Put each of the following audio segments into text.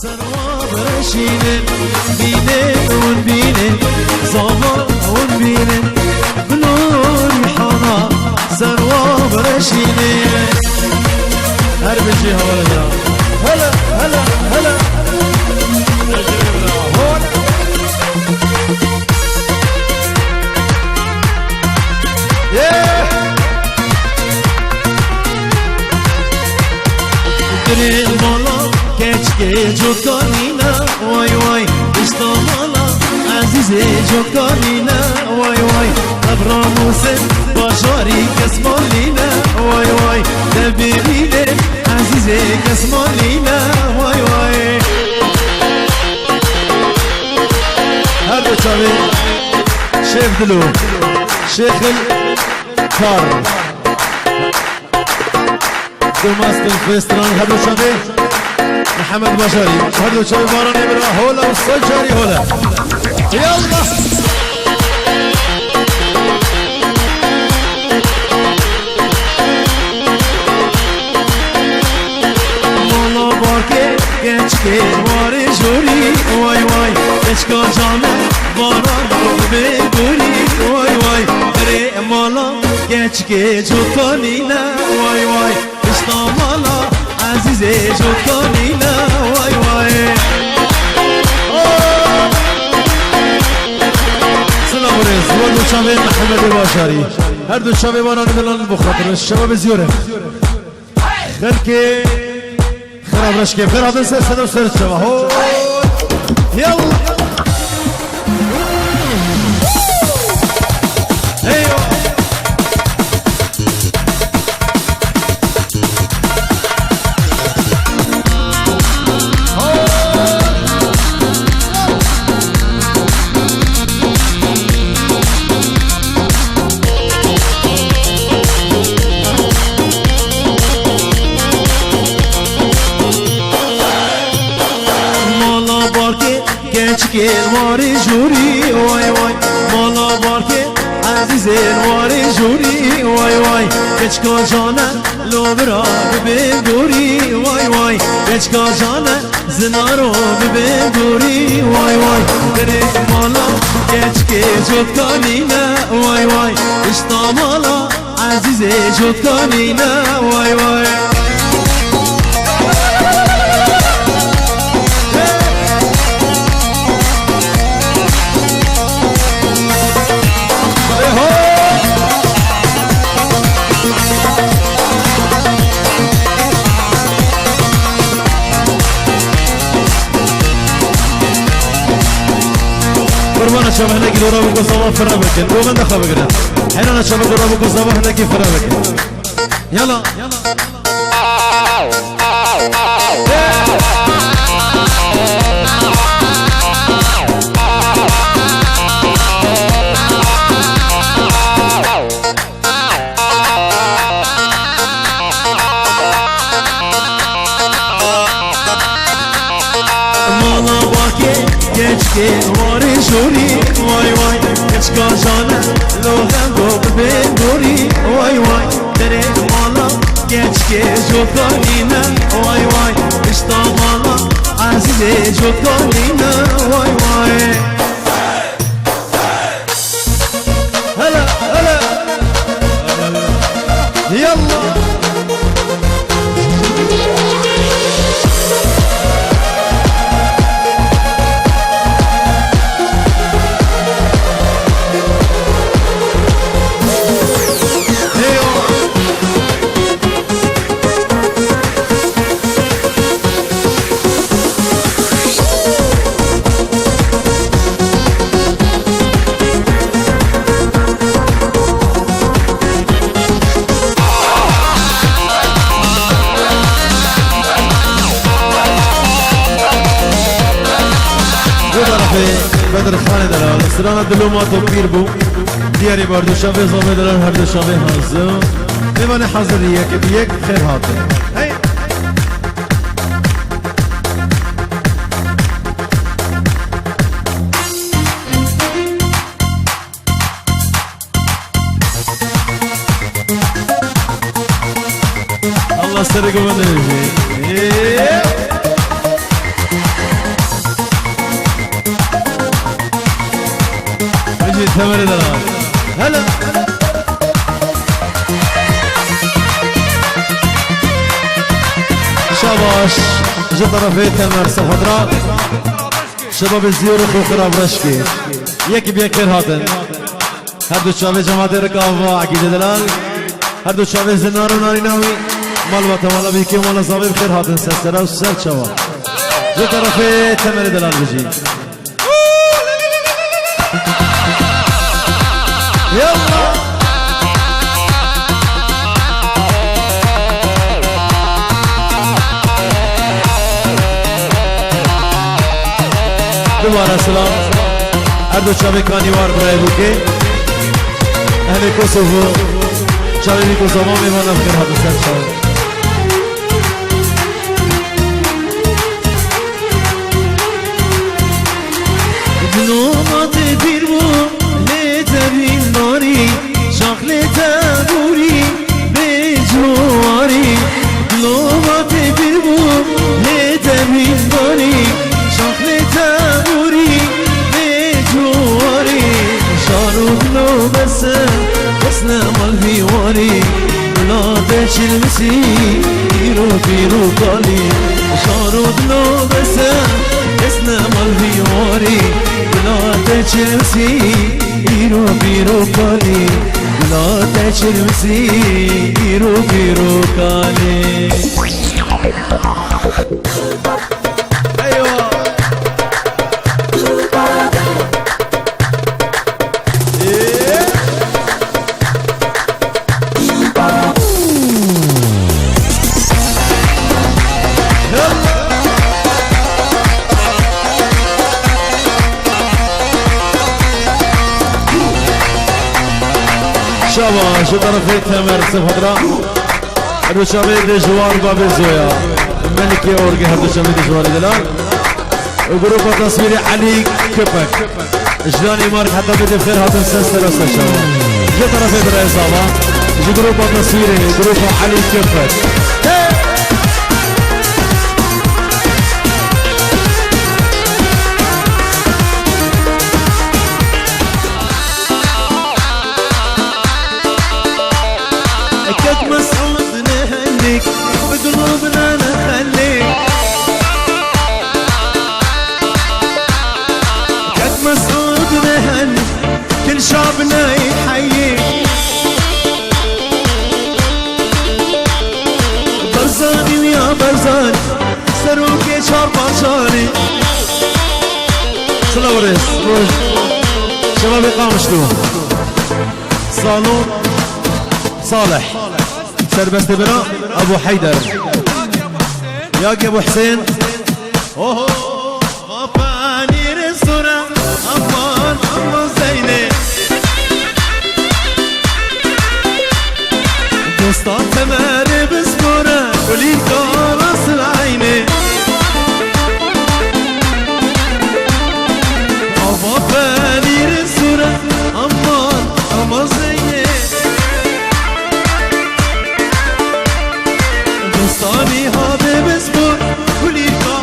سرواب رشينن بينن ونبينن زغر ونبينن بنور حنا سرواب رشينن هر بجي هلا هلا هلا هلا دري المالا كيشكي جوكانينا واي واي اشتمالا عزيزي جوكانينا واي واي ابراموسن باشاري كسمالينا واي واي دبيبيني عزيزي كسمالينا واي واي هذا شابي شيخ دلو شيخ الكار دوماست الفيستران هذا شابي محمد بشاري هذا شابي باراني برا هولا والصجاري هولا يلا مولا باركي gençke vare juri vay vay Keşka canı bana be guri vay vay Re mala gençke jokanina vay vay İstamala azize jokanina vay vay Selam reis bu şabe Muhammed Başari her dü şabe bana bilen bu خاطر الشباب زيوره خلكي خراب رشكي بخير هذا نسير سنة وسير الشباب هو يلا ايوه gençke vare juri vay vay mala barke azizel vare juri vay vay Keşka jana lobra be guri vay vay Keşka jana zinaro be guri vay vay Dere mala gençke jotkanina vay vay İstamala azize jotkanina vay vay قربانا شبه هناك لورا بكو صباح فرا بكن روغن دخل بكنا حيننا شبه لورا بكو صباح هناك فرا بكن يلا gençke vare juri vay vay Keşka jana lohem rob be guri vay vay Dere mala gençke jokanina vay vay İstamala azize jokanina vay vay Hala hala yalla بدر خانه دلال سرانه دلومات و پیر بو دیاری باردو شبه زامه دلال هر دو شبه حاضر میوانه حاضریه که بیک خیر حاضر الله سرقو بنده تمر دلال هلا شاباش جو طرفي تمر صفدرا شباب الزيور خو خراب رشكي يكي بيكر هاتن هردو شابه جماعت ركاوا عقيدة دلال هردو شابه زنار و ناري ناوي مال وطا مالا بيكي و مالا صابي بخير هاتن سسرا و سر شوا جو طرفي تمر دلال بجي يلا دوباره سلام هردو شابه کانیوار برای بوکه اهل کوسوفو شابه بی کوسوفو میمانم خیر هاتو سر شوا دنومات بیر بو لیت بین داری شاخلت بوری به جواری دنومات بیر بو لیت بین داری شاخلت بوری به جواری شاروخ لو بس نمال بیواری بلاده چلمسی بیرو کالی شاروخ لو بس نمال بیواری بلاده چلمسی بیرو کالی بلاده چلمسی بیرو کالی شابا شو طرفي تمر صفدرا هردو شابه دجوار باب زويا ملكي اورجي هردو شابه دجوار دلال وجروب تصويري علي كبك جلاني مارك حتى بدي بخير هاتن سنستر وسط شابا جو طرفي درا اصابة جو جروب تصويري جروب علي كبك بقلوبنا نخليك كد مسعود نهني كل شعبنا يحييك برزاني ويا برزاني سروكي شارباشاني صلاة وريس روج شباب إقامة شلون صالون صالح سربست بنا ابو حيدر ياك ابو حسين اوه غفاني رسونا امان ابو زيني دوستان تماري بسكورة كلي كارس العيني غفاني رسونا امان ابو زيني دوستانی هاده بسپر کلیکا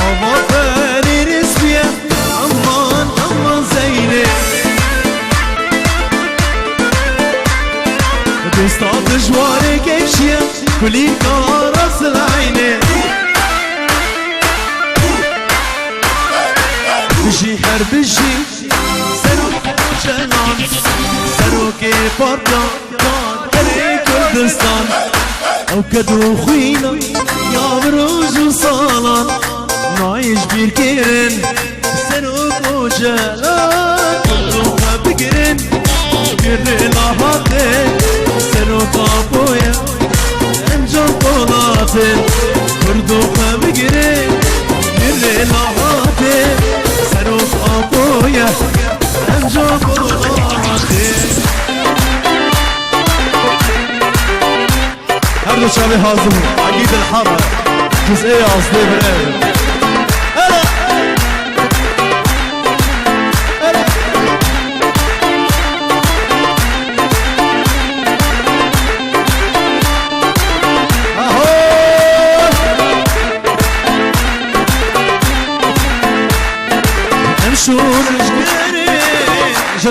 آوازنی رسمیه امان زینه دوستا دجواره کشیه کلیکا راس العینه بجي هر بجي سروك جنان سروك بردان هري كردستان او كدو خوينا يا بروج وصالان نعيش بيركيرن سروك وجلان روحا بقرن قرن لحظة سروك ابويا انجل طولاتن كردوخا بقرن قرن لحظة سروك ابويا انجل طولاتن هردو شابي هازم عقيد الحارة جزئية أصلية بالآخر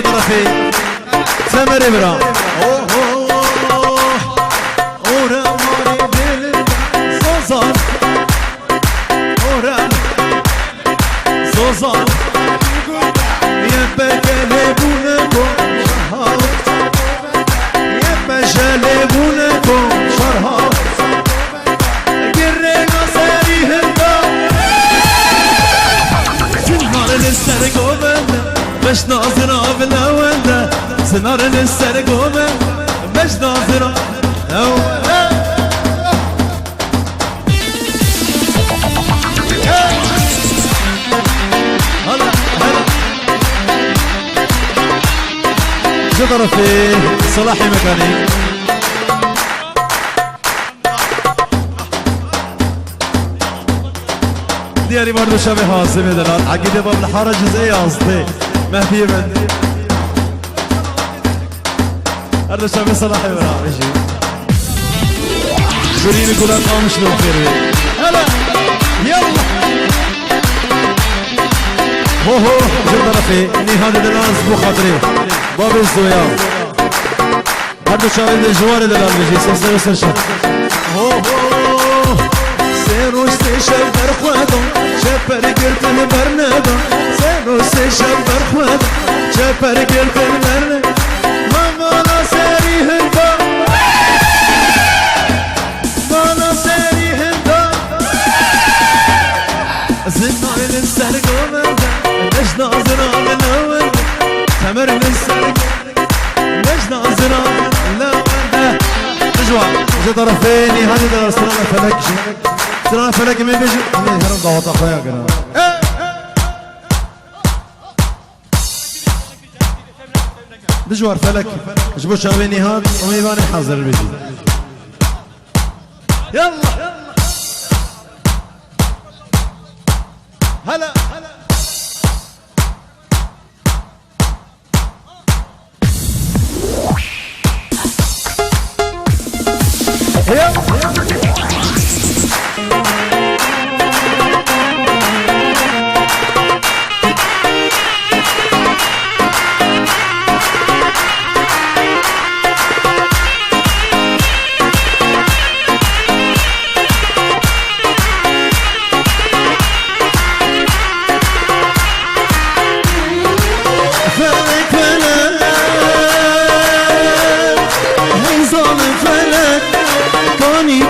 طرفي سمر برا زوزان يبا قلبونكم شرها يبا جلبونكم شرها قرينا ساريهم سنار للسرق وبنا باش ناظرة بلا ولا سنار للسرق وبنا باش ناظرة جدر في صلاحي مكاني ديالي برضو شبه هاسي مدلات عقيدة باب الحارة جزئية قصدي ما في من برضو شبه صلاحي برامجي قوليني كلها قامش لو خير هلا يلا هو جدر في نهاية الناس بو خاطري باب الزويا هردو شاهد الجوار دلال بجي سير سرشد هو سيرو سيشب برخوادو شبر قلت البرنادو سيرو سيشب برخوادو شبر قلت البرنادو ماما سيري هندا ماما سيري هندا زنار للسرق ومندا ليش ناظرة من أول تمر للسرق ليش ناظرة لا ولا نجوى جا طرفيني هذه درس سنة فلك سنة فلك من بيجي أنا هرم ضغط أخويا كنا دجوار فلك جبو شاويني هاد وميباني حاضر بيجي يلا هلا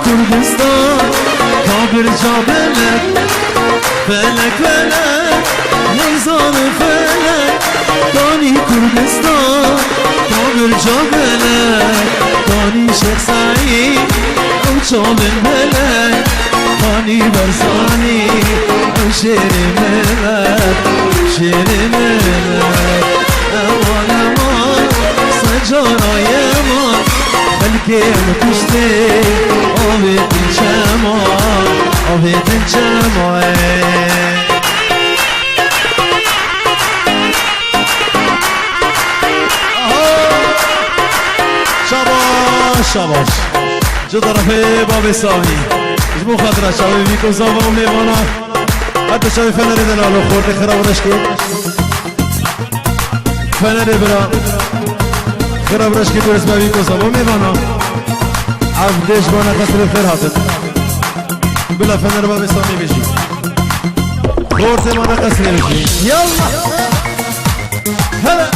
كردستان كابر جابلك فلك فلك نيزان فلك داني كردستان كابر جابلك داني شيخ سعيد او شامل ملك داني برساني او شير ملك شير ملك امان امان سجارة يمان الكيم كشتي أبيت الجمال أبيت الجمال شاباش شاباش جدر في باب سامي جبو خاطر شابي بيكو زابا وميوانا حتى شابي فنري دلالو خورتي خراب رشكي فنري برا خراب رشكي دورس بابيكو زابا وميوانا عبدش بانا قصر الخير هاتف بلا فنر باب سامي بيجي خورتي بانا قصر بيجي يلا هلا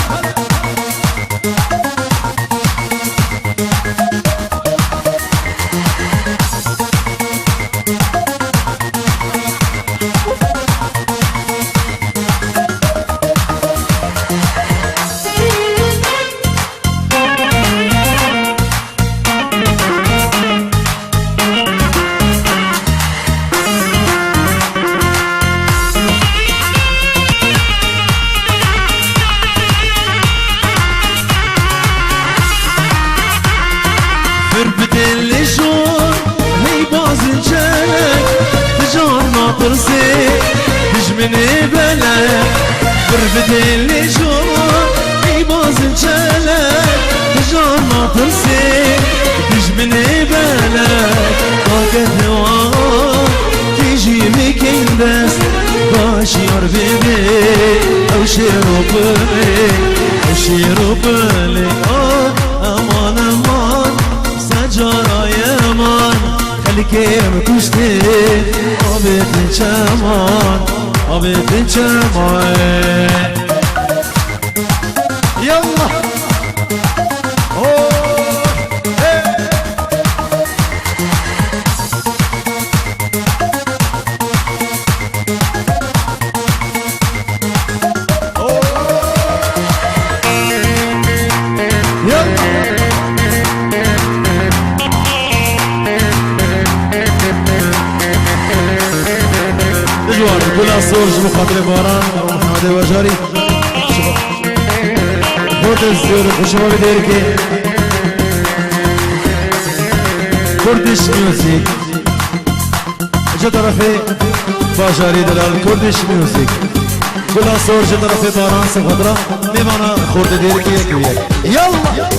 ترسي بجمني بلك بربدي اللي جوا يباز الجلك بجانا ترسي بجمني بلك طاقت هوا تيجي مكين بس باش يربي او شيرو بري او شیر و بلی امان امان سجارای امان خلکم کشته آبت چمان آبت چمان يلا كل صور مخاطر باران محمد وجاري خود الزور وشباب ديركي كردش ميوزيك جا طرفي باجاري دلال كردش ميوزيك كل صور جا طرفي باران سخضرة ميمانا خورد ديركي كبير يلا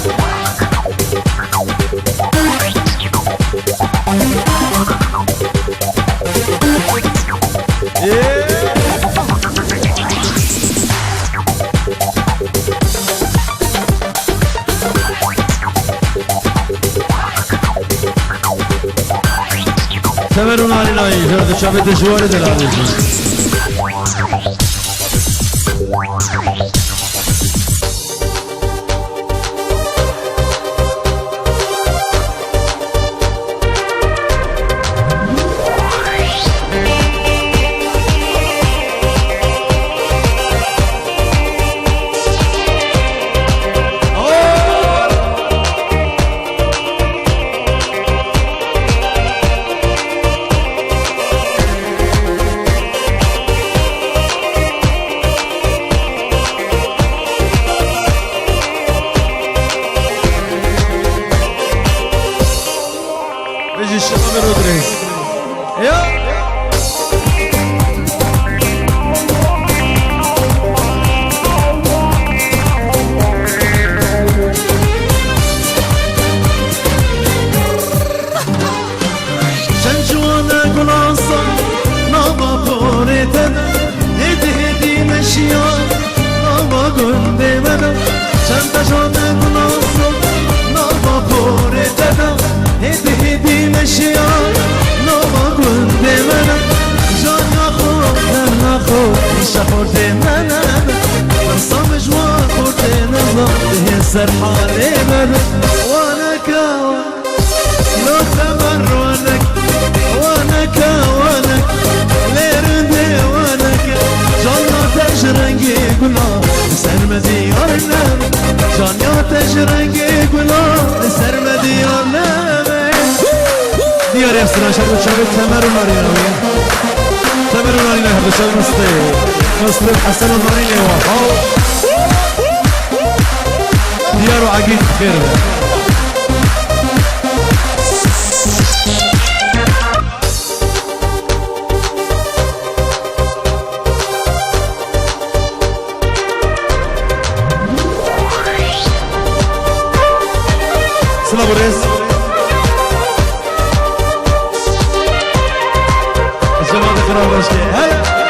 تمرون على لاي جرد شابت جوار دلالي سرحاني من وانا كاوان لو تمرونك وانا كاوانك ليردي وانك جانا تجرنجي قلا سرمدي يارنا جانا تجرنجي قلا سرمدي يارنا ديار يفسنا شبه شبه تمرون مارينا تمرون مارينا هذا شبه مصطفى حسن المارينا واو ديارو عقيد خير سلام الرئيس الجماعة الكرام باشكي هاي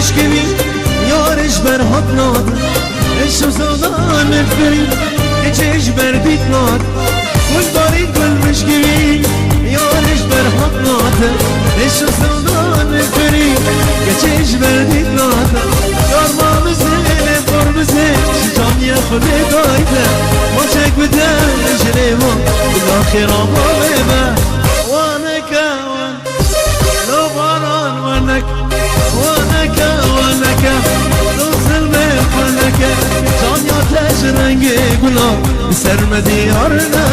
بشكوي يارش برهات ناد الشو زادان الفري اجيش برديت ناد والباري كل بشكوي يارش برهات ناد الشو زادان الفري اجيش برديت ناد يار ما بزيل فور بزيل شجام ياخد دايته وشك بدل اجريما بالاخير ما بيبه وانا كاوان لو باران وانك وانك وانك توصل بفنك جان يا تجرنگي گلاب سرم ديارنا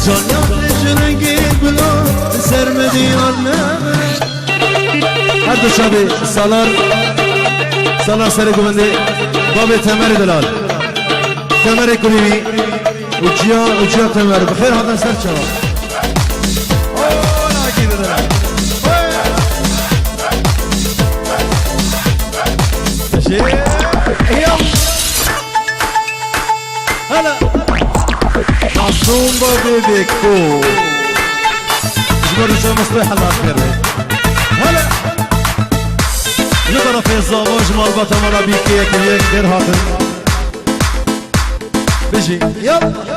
جان يا تجرنگي گلاب سرم ديارنا حد دو شبه سالار سر گونده باب تمر دلال تمر کلیمی وجیا تمر بخیر هاتن سر چرا اکی دلال هلا معصوم بابي بكو جبروا شو مصلحة الأخير هلا يضرب في الزواج مال بطمرة بيكي يك غير هاتن بيجي يلا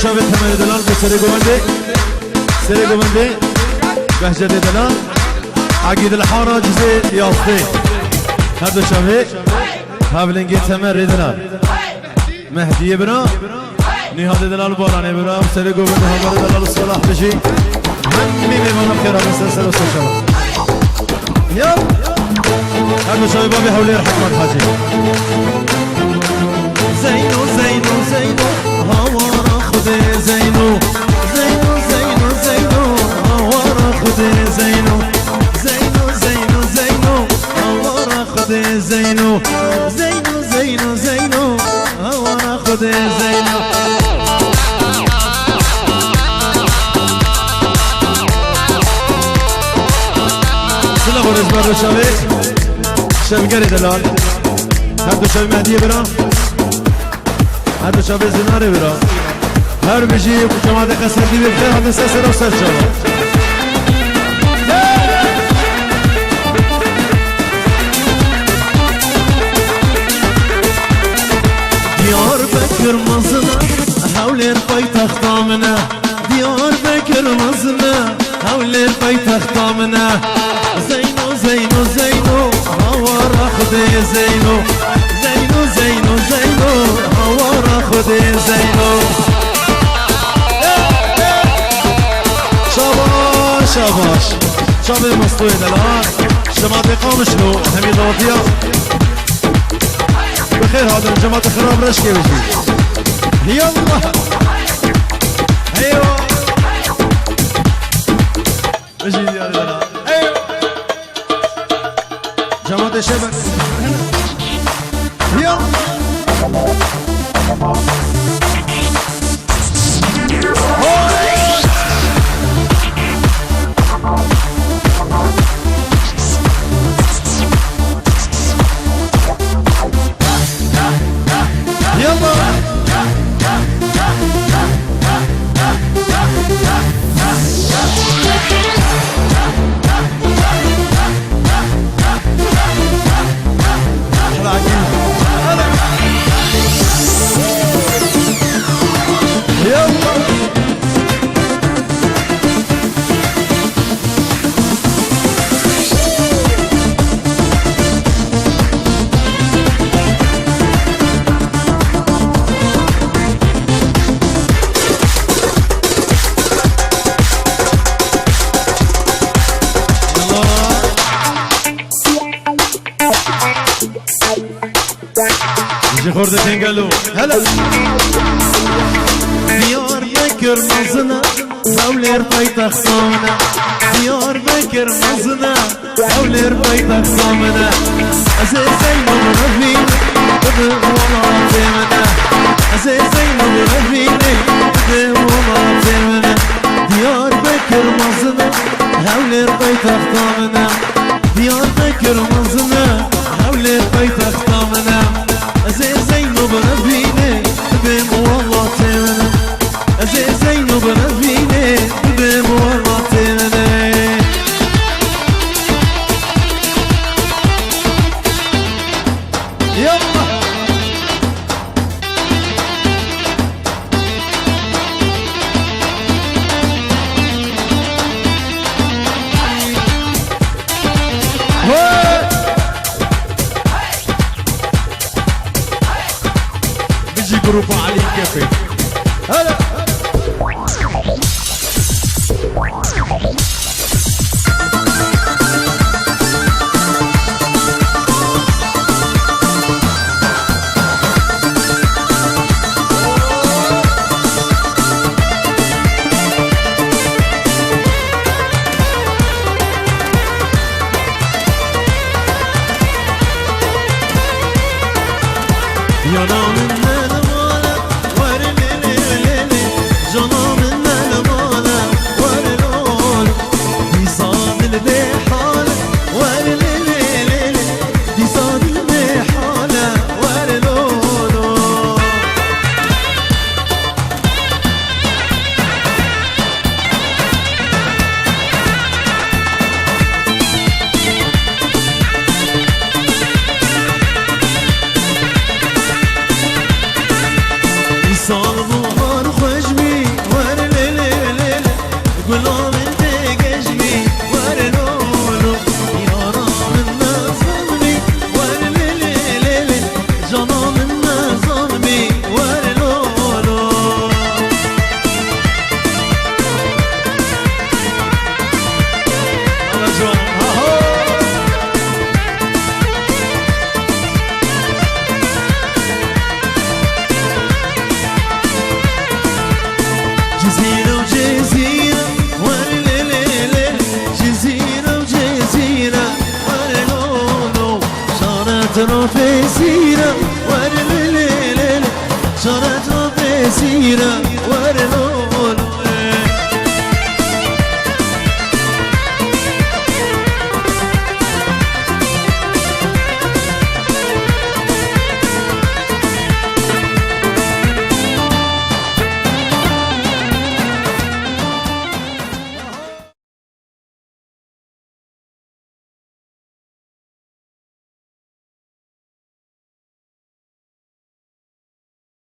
شابه تمر دلال بسر گونده بهجت دلال عقید الحارة جزء يافته هذا شابه هابلنگی تمر دلال مهدی برا نهاد دلال بارانه برا بسر گونده همار دلال صلاح بشی من میمانم خیرا بسر شبه يلا هذا شابه بابي حولی رحمت حاجی زینو هوارا خده زینو هوارا خده زینو هوارا خده زینو هوارا خده زینو سلا بارز بار شبه شبگری دلال هر دو شبه مهدیه برا هر شبه زناره برا هر بجی جماعت قصدی بخیر هر سه سر و سر شبه دیار بکر مزنه حولیر پای تختامنه دیار بکر مزنه حولیر پای تختامنه زینو هوارا خده زینو هوارا خده زینو شاباش شابه مستوی دلال جماعت قامش نو همی داوتیا بخیر هادر جماعت خراب رشکه بشی یالله ایوه بشی دیار دلال ایوه جماعت شبه يلا خورده تنگلو هلا دیار بکر مزنه حولیر پای تخصامنه دیار بکر مزنه حولیر پای تخصامنه از زینو منفی بده والا تیمنه عزيزين وبربيني دوما تمنا ديار بكر مزنا هولي رقيت اختامنا ديار بكر مزنا هولي رقيت اختامنا عزيزين وبربيني دوما والله تمنا عزيزين وبربيني دوما والله تمنا يلا بيجي جروب علي كافي هلا في سيرة ورلللل شرت في سيرة